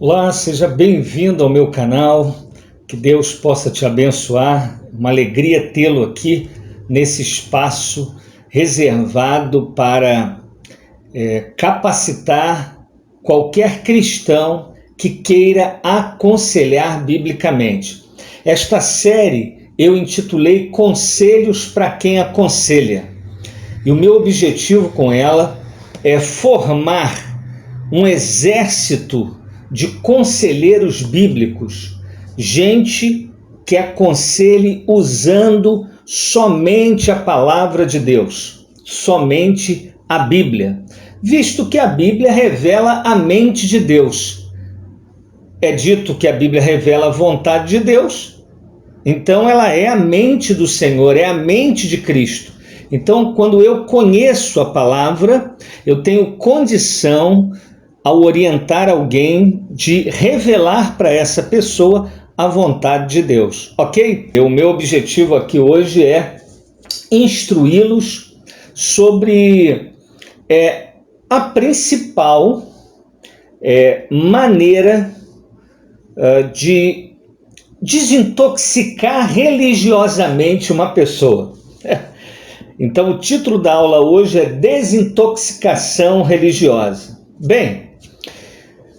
Olá, seja bem-vindo ao meu canal, que Deus possa te abençoar, uma alegria tê-lo aqui nesse espaço reservado para capacitar qualquer cristão que queira aconselhar biblicamente. Esta série eu intitulei Conselhos para quem aconselha, e o meu objetivo com ela é formar um exército de conselheiros bíblicos, gente que aconselhe usando somente a palavra de Deus, somente a Bíblia, visto que a Bíblia revela a mente de Deus. É dito que a Bíblia revela a vontade de Deus, então ela é a mente do Senhor, é a mente de Cristo. Então, quando eu conheço a palavra, eu tenho condição, ao orientar alguém, de revelar para essa pessoa a vontade de Deus, ok? O meu objetivo aqui hoje é instruí-los sobre a principal maneira de desintoxicar religiosamente uma pessoa. Então, o título da aula hoje é Desintoxicação Religiosa. Bem,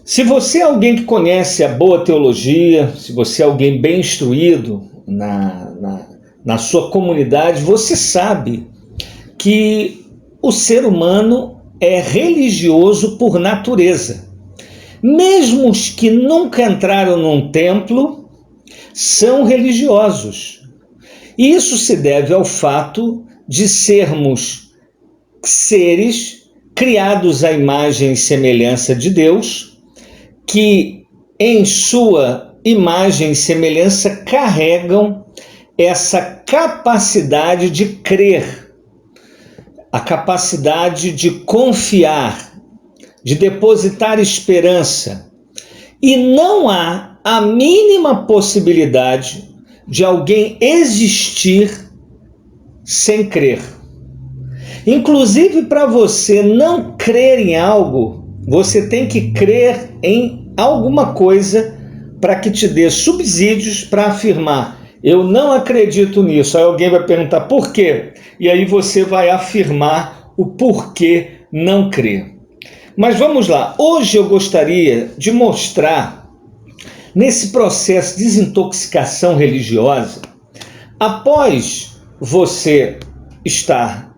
se você é alguém que conhece a boa teologia, se você é alguém bem instruído na sua comunidade, você sabe que o ser humano é religioso por natureza. Mesmo os que nunca entraram num templo são religiosos. E isso se deve ao fato de sermos seres criados à imagem e semelhança de Deus, que em sua imagem e semelhança carregam essa capacidade de crer, a capacidade de confiar, de depositar esperança. E não há a mínima possibilidade de alguém existir sem crer. Inclusive, para você não crer em algo, você tem que crer em alguma coisa para que te dê subsídios para afirmar: eu não acredito nisso. Aí alguém vai perguntar por quê? E aí você vai afirmar o porquê não crer. Mas vamos lá. Hoje eu gostaria de mostrar, nesse processo de desintoxicação religiosa, após você estar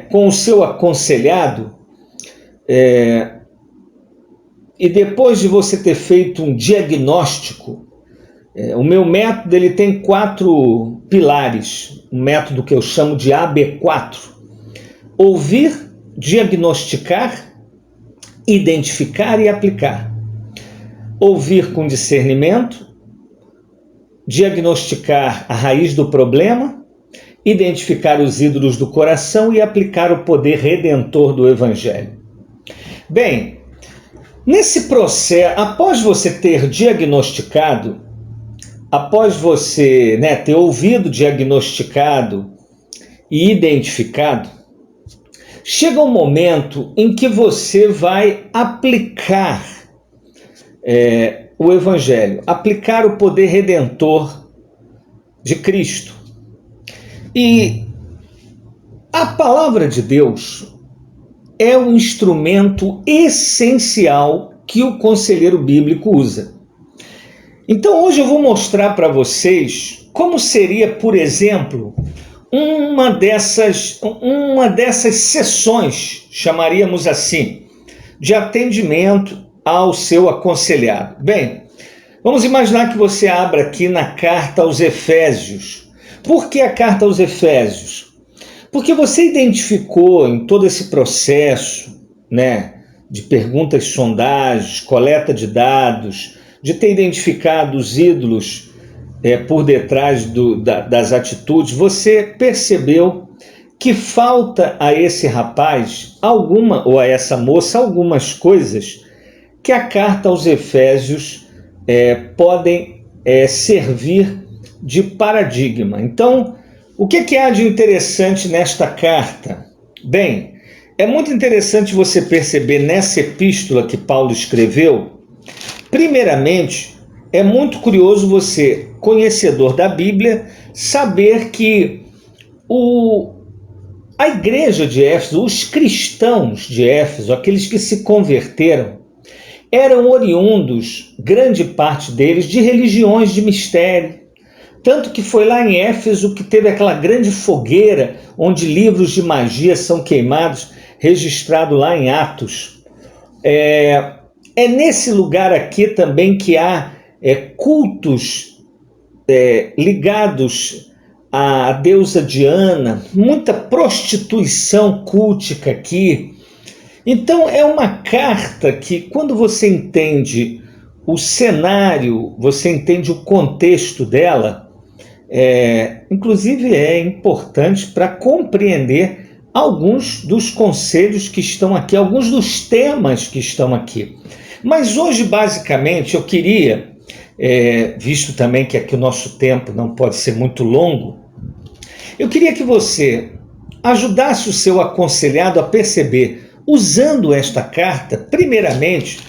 com o seu aconselhado, e depois de você ter feito um diagnóstico, o meu método ele tem 4 pilares, um método que eu chamo de AB4. Ouvir, diagnosticar, identificar e aplicar. Ouvir com discernimento, diagnosticar a raiz do problema, identificar os ídolos do coração e aplicar o poder redentor do Evangelho. Bem, nesse processo, após você ter diagnosticado, após você ter ouvido, diagnosticado e identificado, chega um momento em que você vai aplicar o Evangelho, aplicar o poder redentor de Cristo. E a palavra de Deus é um instrumento essencial que o conselheiro bíblico usa. Então hoje eu vou mostrar para vocês como seria, por exemplo, uma dessas sessões, chamaríamos assim, de atendimento ao seu aconselhado. Bem, vamos imaginar que você abra aqui na carta aos Efésios. Por que a carta aos Efésios? Porque você identificou em todo esse processo, de perguntas, sondagens, coleta de dados, de ter identificado os ídolos por detrás das atitudes, você percebeu que falta a esse rapaz ou a essa moça algumas coisas que a carta aos Efésios podem servir de paradigma. Então, o que há de interessante nesta carta? Bem, é muito interessante você perceber nessa epístola que Paulo escreveu, Primeiramente, é muito curioso você, conhecedor da Bíblia, saber que a igreja de Éfeso, os cristãos de Éfeso, aqueles que se converteram, eram oriundos, grande parte deles, de religiões de mistério. Tanto que foi lá em Éfeso que teve aquela grande fogueira, onde livros de magia são queimados, registrado lá em Atos. É nesse lugar aqui também que há cultos ligados à deusa Diana, muita prostituição cultica aqui. Então é uma carta que, quando você entende o cenário, você entende o contexto dela, inclusive é importante para compreender alguns dos conselhos que estão aqui, alguns dos temas que estão aqui. Mas hoje, basicamente, eu queria, visto também que aqui o nosso tempo não pode ser muito longo, eu queria que você ajudasse o seu aconselhado a perceber, usando esta carta, primeiramente,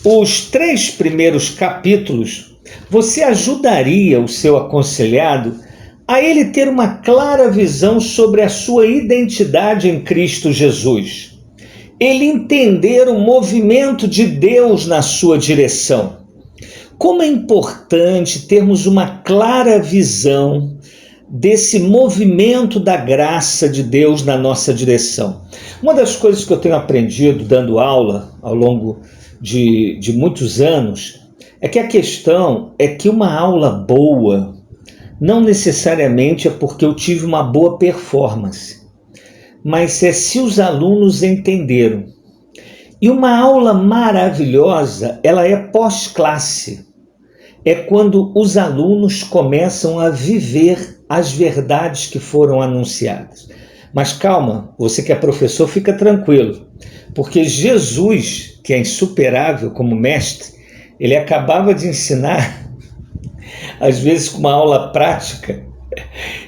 os 3 primeiros capítulos, você ajudaria o seu aconselhado a ele ter uma clara visão sobre a sua identidade em Cristo Jesus. Ele entender o movimento de Deus na sua direção. Como é importante termos uma clara visão desse movimento da graça de Deus na nossa direção. Uma das coisas que eu tenho aprendido dando aula ao longo de muitos anos é que a questão é que uma aula boa não necessariamente é porque eu tive uma boa performance, mas é se os alunos entenderam. E uma aula maravilhosa, ela é pós-classe. É quando os alunos começam a viver as verdades que foram anunciadas. Mas calma, você que é professor, fica tranquilo, porque Jesus, que é insuperável como mestre, ele acabava de ensinar, às vezes com uma aula prática,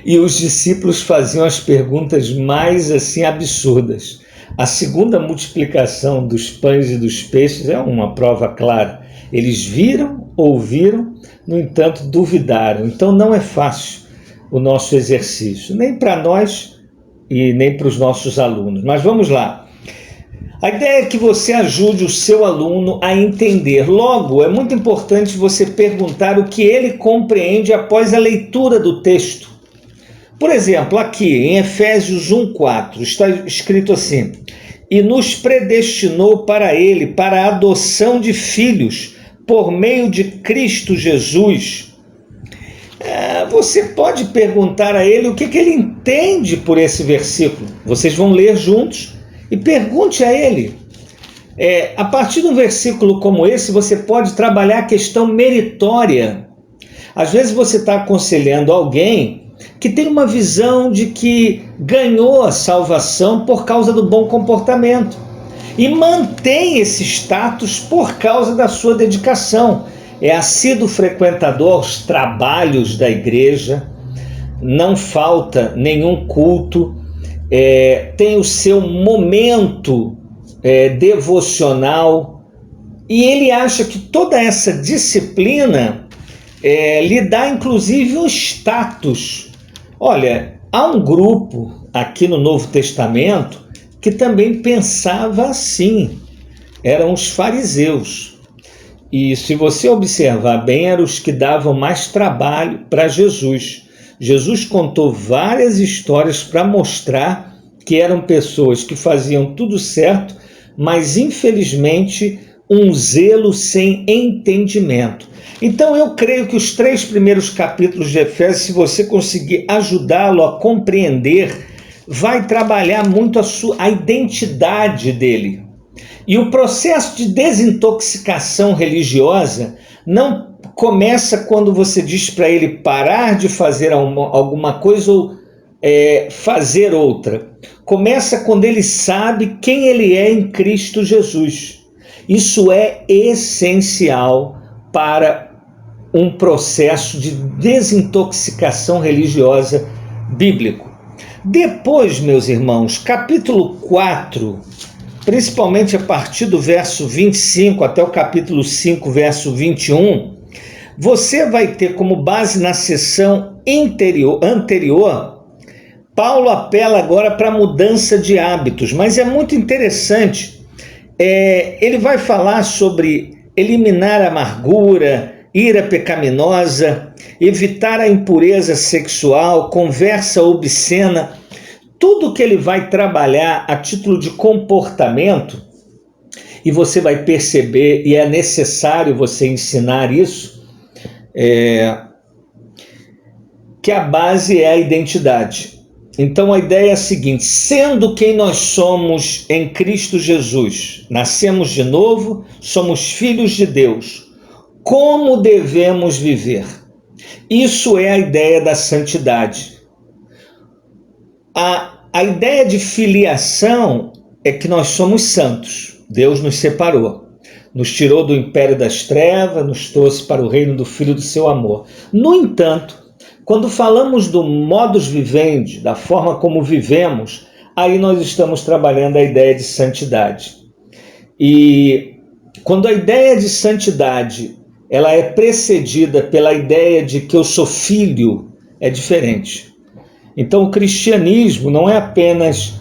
e os discípulos faziam as perguntas mais assim absurdas. A segunda multiplicação dos pães e dos peixes é uma prova clara. Eles viram, ouviram, no entanto duvidaram. Então não é fácil o nosso exercício, nem para nós e nem para os nossos alunos. Mas vamos lá. A ideia é que você ajude o seu aluno a entender. Logo, é muito importante você perguntar o que ele compreende após a leitura do texto. Por exemplo, aqui em Efésios 1:4 está escrito assim: e nos predestinou para ele, para a adoção de filhos, por meio de Cristo Jesus. Você pode perguntar a ele o que ele entende por esse versículo. Vocês vão ler juntos e pergunte a ele. A partir de um versículo como esse, você pode trabalhar a questão meritória. Às vezes você está aconselhando alguém que tem uma visão de que ganhou a salvação por causa do bom comportamento e mantém esse status por causa da sua dedicação. É assíduo frequentador aos trabalhos da igreja, não falta nenhum culto, tem o seu momento devocional, e ele acha que toda essa disciplina lhe dá inclusive um status. Olha, há um grupo aqui no Novo Testamento que também pensava assim, eram os fariseus. E se você observar bem, eram os que davam mais trabalho para Jesus. Jesus contou várias histórias para mostrar que eram pessoas que faziam tudo certo, mas infelizmente um zelo sem entendimento. Então eu creio que os 3 primeiros capítulos de Efésios, se você conseguir ajudá-lo a compreender, vai trabalhar muito a identidade dele. E o processo de desintoxicação religiosa não começa quando você diz para ele parar de fazer alguma coisa ou fazer outra. Começa quando ele sabe quem ele é em Cristo Jesus. Isso é essencial para um processo de desintoxicação religiosa bíblico. Depois, meus irmãos, capítulo 4 principalmente a partir do verso 25 até o capítulo 5, verso 21, você vai ter como base na sessão anterior, Paulo apela agora para a mudança de hábitos, mas é muito interessante. Ele vai falar sobre eliminar a amargura, ira pecaminosa, evitar a impureza sexual, conversa obscena, tudo que ele vai trabalhar a título de comportamento, e você vai perceber, e é necessário você ensinar isso, que a base é a identidade. Então a ideia é a seguinte: sendo quem nós somos em Cristo Jesus, nascemos de novo, somos filhos de Deus, como devemos viver? Isso é a ideia da santidade. A ideia de filiação é que nós somos santos. Deus nos separou, nos tirou do império das trevas, nos trouxe para o reino do Filho do seu amor. No entanto, quando falamos do modus vivendi, da forma como vivemos, aí nós estamos trabalhando a ideia de santidade. E quando a ideia de santidade ela é precedida pela ideia de que eu sou filho, é diferente. Então o cristianismo não é apenas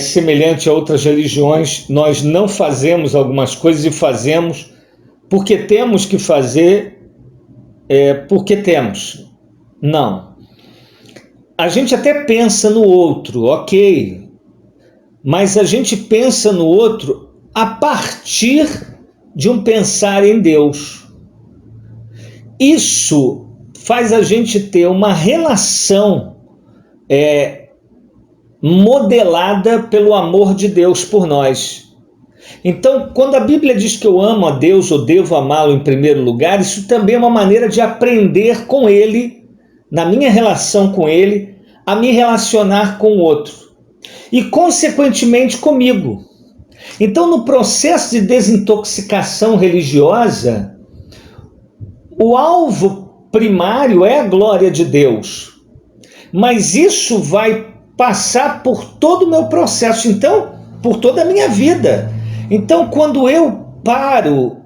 semelhante a outras religiões, nós não fazemos algumas coisas e fazemos porque temos que fazer, porque temos. Não. A gente até pensa no outro, ok, mas a gente pensa no outro a partir de um pensar em Deus. Isso faz a gente ter uma relação modelada pelo amor de Deus por nós. Então, quando a Bíblia diz que eu amo a Deus ou devo amá-lo em primeiro lugar, isso também é uma maneira de aprender com Ele, na minha relação com Ele, a me relacionar com o outro. E, consequentemente, comigo. Então, no processo de desintoxicação religiosa, o alvo primário é a glória de Deus. Mas isso vai passar por todo o meu processo, então, por toda a minha vida. Então, quando eu paro,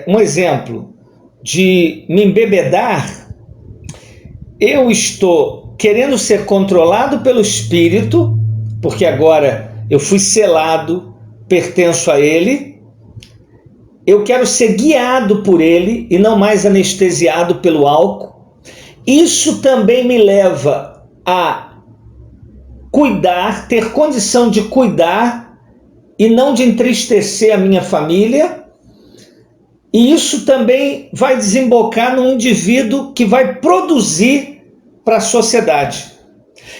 um exemplo, de me embebedar, eu estou querendo ser controlado pelo Espírito, porque agora eu fui selado, pertenço a Ele, eu quero ser guiado por Ele e não mais anestesiado pelo álcool. Isso também me leva a cuidar, ter condição de cuidar e não de entristecer a minha família. E isso também vai desembocar num indivíduo que vai produzir para a sociedade.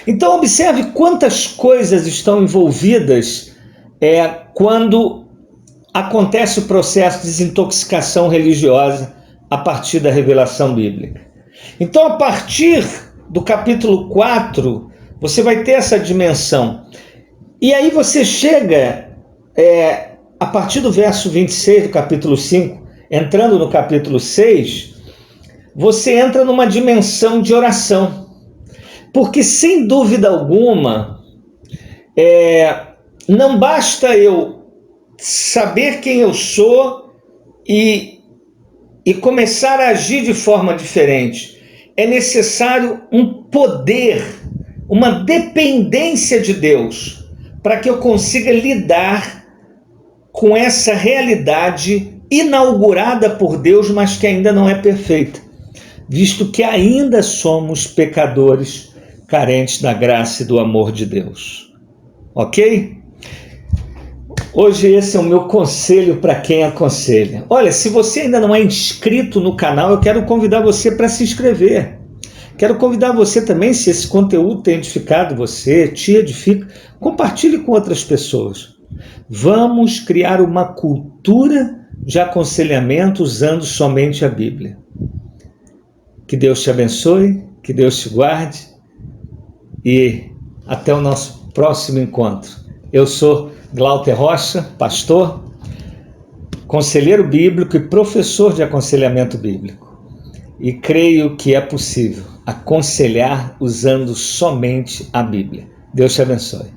Então observe quantas coisas estão envolvidas quando acontece o processo de desintoxicação religiosa a partir da revelação bíblica. Então, a partir do capítulo 4, você vai ter essa dimensão. E aí você chega, a partir do verso 26 do capítulo 5, entrando no capítulo 6, você entra numa dimensão de oração. Porque, sem dúvida alguma, não basta eu saber quem eu sou e começar a agir de forma diferente. É necessário um poder, uma dependência de Deus, para que eu consiga lidar com essa realidade inaugurada por Deus, mas que ainda não é perfeita, visto que ainda somos pecadores carentes da graça e do amor de Deus. Ok? Hoje esse é o meu conselho para quem aconselha. Olha, se você ainda não é inscrito no canal, eu quero convidar você para se inscrever. Quero convidar você também, se esse conteúdo tem edificado você, te edifica, compartilhe com outras pessoas. Vamos criar uma cultura de aconselhamento usando somente a Bíblia. Que Deus te abençoe, que Deus te guarde e até o nosso próximo encontro. Eu sou Glauter Rocha, pastor, conselheiro bíblico e professor de aconselhamento bíblico. E creio que é possível aconselhar usando somente a Bíblia. Deus te abençoe.